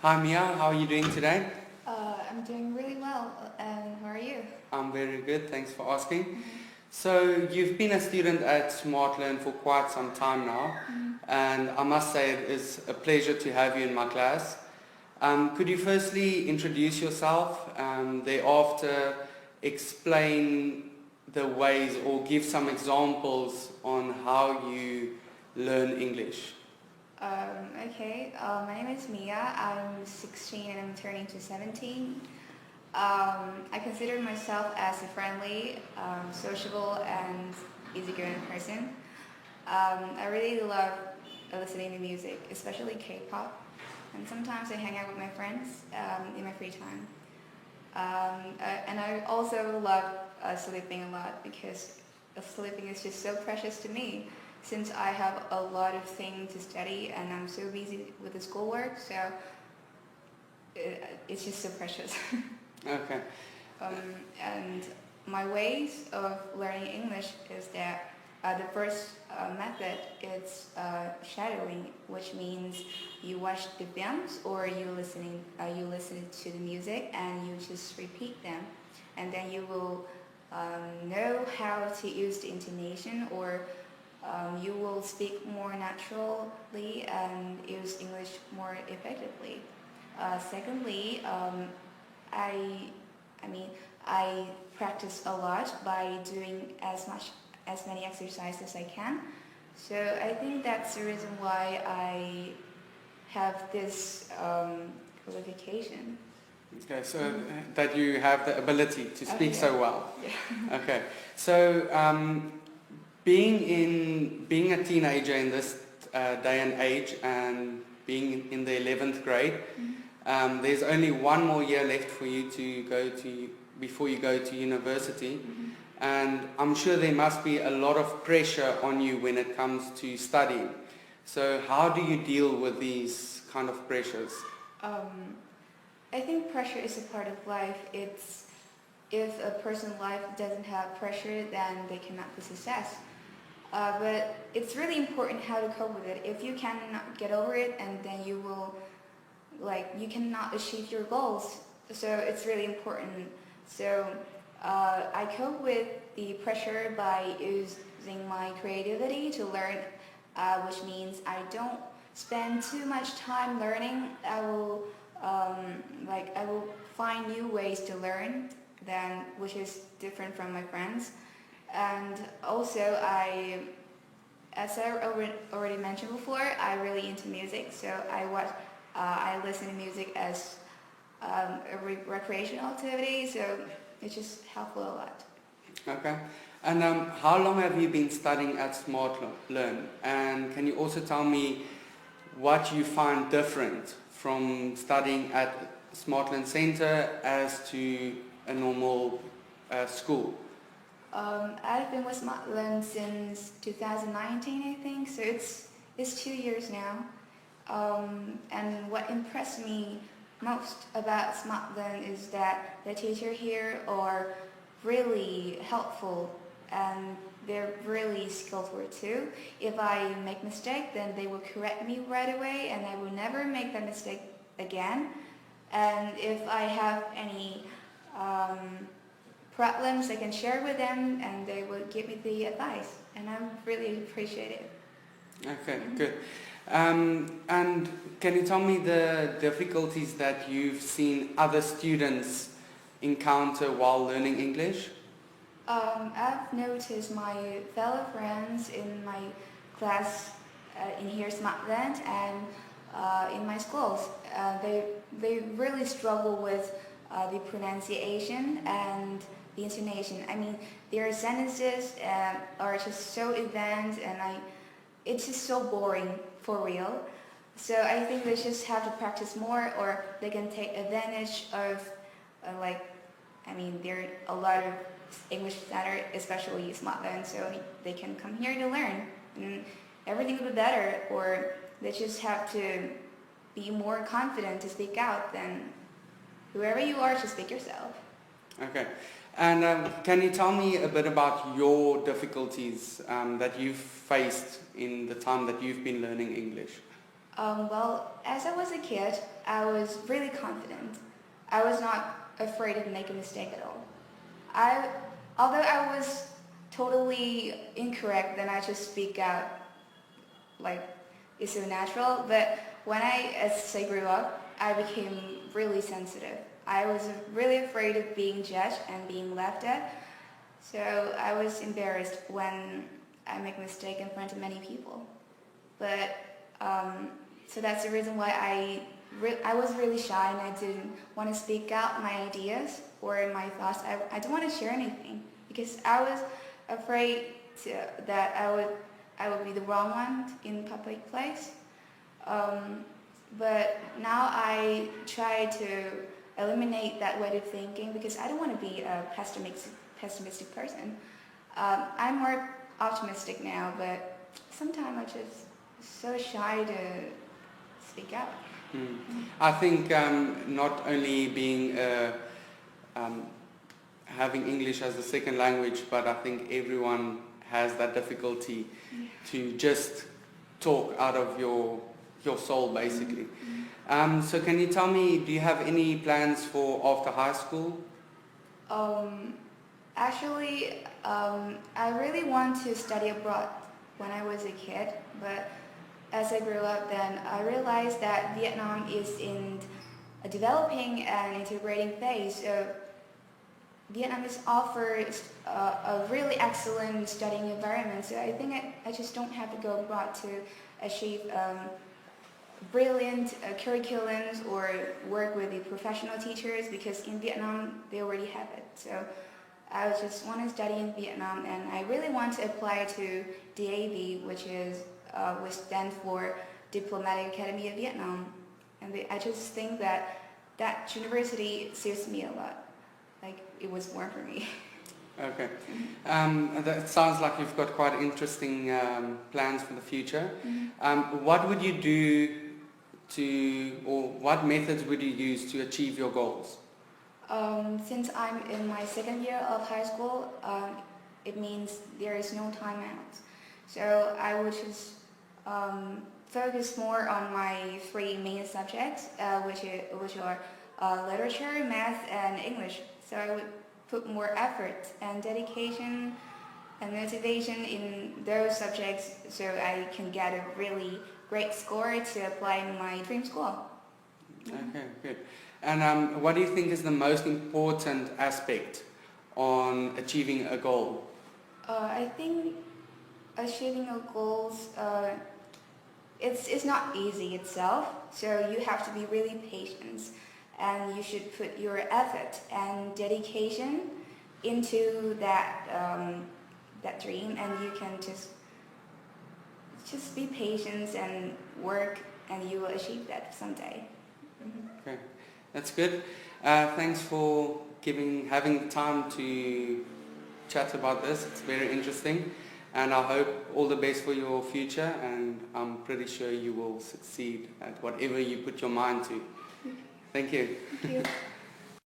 Hi Mia, how are you doing today? I'm doing really well, and how are you? I'm very good, thanks for asking. Mm-hmm. So you've been a student at SmartLearn for quite some time now, Mm-hmm. and I must say it is a pleasure to have you in my class. Could you firstly introduce yourself, thereafter explain the ways or give some examples on how you learn English? My name is Mia. I'm 16 and I'm turning to 17. I consider myself as a friendly, sociable, and easygoing person. I really love listening to music, especially K-pop, and sometimes I hang out with my friends in my free time. And I also love sleeping a lot because sleeping is just so precious to me since I have a lot of things to study and I'm so busy with the schoolwork, so it's just so precious. Okay. And my ways of learning English is that the first method is shadowing, which means you watch the films or you listen to the music and you just repeat them, and then you will know how to use the intonation or you will speak more naturally and use English more effectively. Secondly, I, I mean, I practice a lot by doing as many exercises as I can. So I think that's the reason why I have this qualification. Okay, so Mhm. that you have the ability to speak Yeah. so well. Yeah. Okay, so being a teenager in this day and age and being in the 11th grade, Mhm. there's only one more year left for you to go to before you go to university, Mhm. and I'm sure there must be a lot of pressure on you when it comes to studying. So how do you deal with these kind of pressures? Um, I think pressure is a part of life. It's if a person's life doesn't have pressure, then they cannot be success. But it's really important how to cope with it. If you cannot get over it, and then you will you cannot achieve your goals. So it's really important. So I cope with the pressure by using my creativity to learn, which means I don't spend too much time learning. I will find new ways to learn, then which is different from my friends. And also as I already mentioned before, I'm really into music, so I listen to music as a recreational activity, so it's just helpful a lot. Okay. And how long have you been studying at SmartLearn? And can you also tell me what you find different from studying at SmartLearn Center as to a normal school? I've been with Smartland since 2019, I think, so it's 2 years now. And what impressed me most about Smartland is that the teacher here are really helpful and they're really skillful too. If I make mistake, then they will correct me right away and I will never make that mistake again. And if I have any um, problems, I can share with them and they will give me the advice and I really appreciate it. Okay, Mhm. good. And can you tell me the difficulties that you've seen other students encounter while learning English? I've noticed my fellow friends in my class in here Smartland and in my schools. They really struggle with the pronunciation and the intonation. I mean, their sentences are just so advanced and it's just so boring for real. So I think they just have to practice more or they can take advantage of like there are a lot of English center, especially Smartland, so they can come here to learn and everything will be better or they just have to be more confident to speak out than whoever you are, just speak yourself. Okay. And can you tell me a bit about your difficulties that you've faced in the time that you've been learning English? Well, as I was a kid, I was really confident. I was not afraid of making a mistake at all. I, although I was totally incorrect, then I just speak out like it's so natural. But as I grew up, I became really sensitive. I was really afraid of being judged and being laughed at. So I was embarrassed when I make a mistake in front of many people. But so that's the reason why I was really shy and I didn't want to speak out my ideas or my thoughts. I didn't want to share anything because I was afraid that I would be the wrong one in public place. But now I try to eliminate that way of thinking because I don't want to be a pessimistic person. I'm more optimistic now, but sometimes I'm just so shy to speak out. I think not only being having English as a second language, but I think everyone has that difficulty to just talk out of your soul, basically. So can you tell me, do you have any plans for after high school? Actually, I really want to study abroad when I was a kid, but as I grew up then I realized that Vietnam is in a developing and integrating phase. So Vietnam offers a really excellent studying environment. So I think I just don't have to go abroad to achieve brilliant curriculums or work with the professional teachers because in Vietnam they already have it. So I just want to study in Vietnam and I really want to apply to DAV, which stands for Diplomatic Academy of Vietnam. And I just think that university suits me a lot. Like it was born for me. Okay. That sounds like you've got quite interesting plans for the future. What would you do or what methods would you use to achieve your goals? Since I'm in my second year of high school, it means there is no time out. So I would just focus more on my three main subjects, which are literature, math, and English. So I would put more effort and dedication and motivation in those subjects so I can get a really great score to apply in my dream school. Okay, good. And what do you think is the most important aspect on achieving a goal? I think achieving a goals, it's not easy itself, so you have to be really patient and you should put your effort and dedication into that dream and you can just be patient and work and you will achieve that someday. Okay, that's good. Thanks for having time to chat about this. It's very interesting and I hope all the best for your future and I'm pretty sure you will succeed at whatever you put your mind to. Thank you. Thank you.